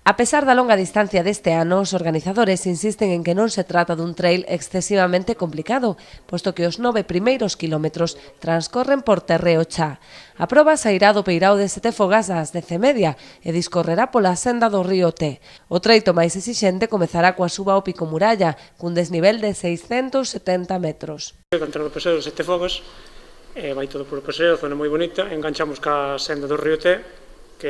A pesar da longa distancia deste ano, os organizadores insisten en que non se trata dun trail excesivamente complicado, posto que os 9 primeiros kilómetros transcorren por terreo cha. A proba sairá do Peirao de Setefogas ás 10:30 e discorrerá pola senda do río Té. O treito máis exixente comezará coa suba ao Pico Muralla, cun desnivel de 670 metros. Dentro do paseo de Setefogas, vai todo polo paseo, zona moi bonita, enganchamos ca senda do río Té, que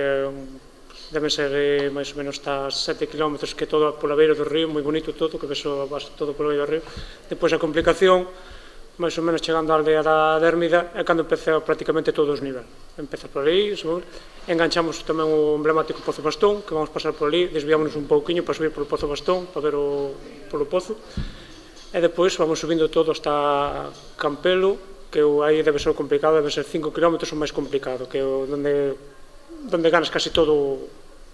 deben ser máis ou menos hasta 7 km, que todo pola beira do río, moi bonito todo, que ves todo polo beira do río. Depois a complicación, máis ou menos chegando á aldea da Dérmida, é cando empeza prácticamente todo o desnivel. Empeza por aí, enganchamos tamén o emblemático Pozo Bastón, que vamos pasar por ali, desviámonos un pouquiño para subir polo Pozo Bastón, para ver polo pozo, e depois vamos subindo todo hasta Campelo, que aí debe ser complicado, debe ser 5 km o máis complicado, que é onde ganas casi todo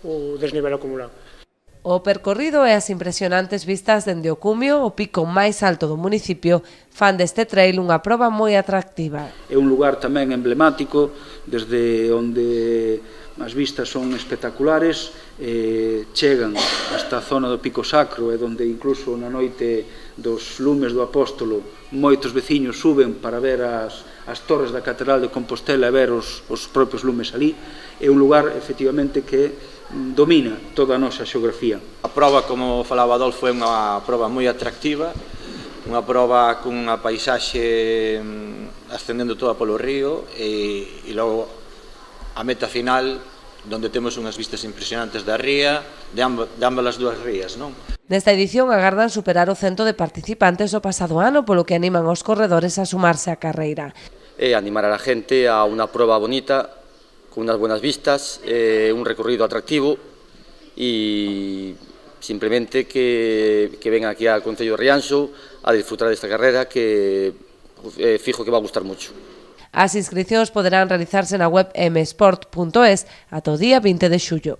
o desnivel acumulado. O percorrido e as impresionantes vistas dende o cumio, o pico máis alto do municipio, fan deste trail unha proba moi atractiva. É un lugar tamén emblemático, desde onde as vistas son espectaculares, chegan hasta a zona do Pico Sacro, e onde incluso na noite dos lumes do Apóstolo moitos veciños suben para ver as torres da Catedral de Compostela e ver os propios lumes ali. É un lugar, efectivamente, que domina toda a nosa xeografía. A proba, como falaba Adolfo, é unha proba moi atractiva, unha proba cunha paisaxe ascendendo toda polo río e logo a meta final, onde temos unhas vistas impresionantes da ría, de ambas as dúas rías, non? Nesta edición agardan superar o 100 de participantes do pasado ano, polo que animan aos corredores a sumarse á carreira. E animar a la gente a unha proba bonita, con unas buenas vistas, un recorrido atractivo y simplemente que vengan aquí al Concello de Rianxo a disfrutar desta carrera que fijo que va a gustar mucho. As inscricións poderán realizarse na web msport.es ata o día 20 de xullo.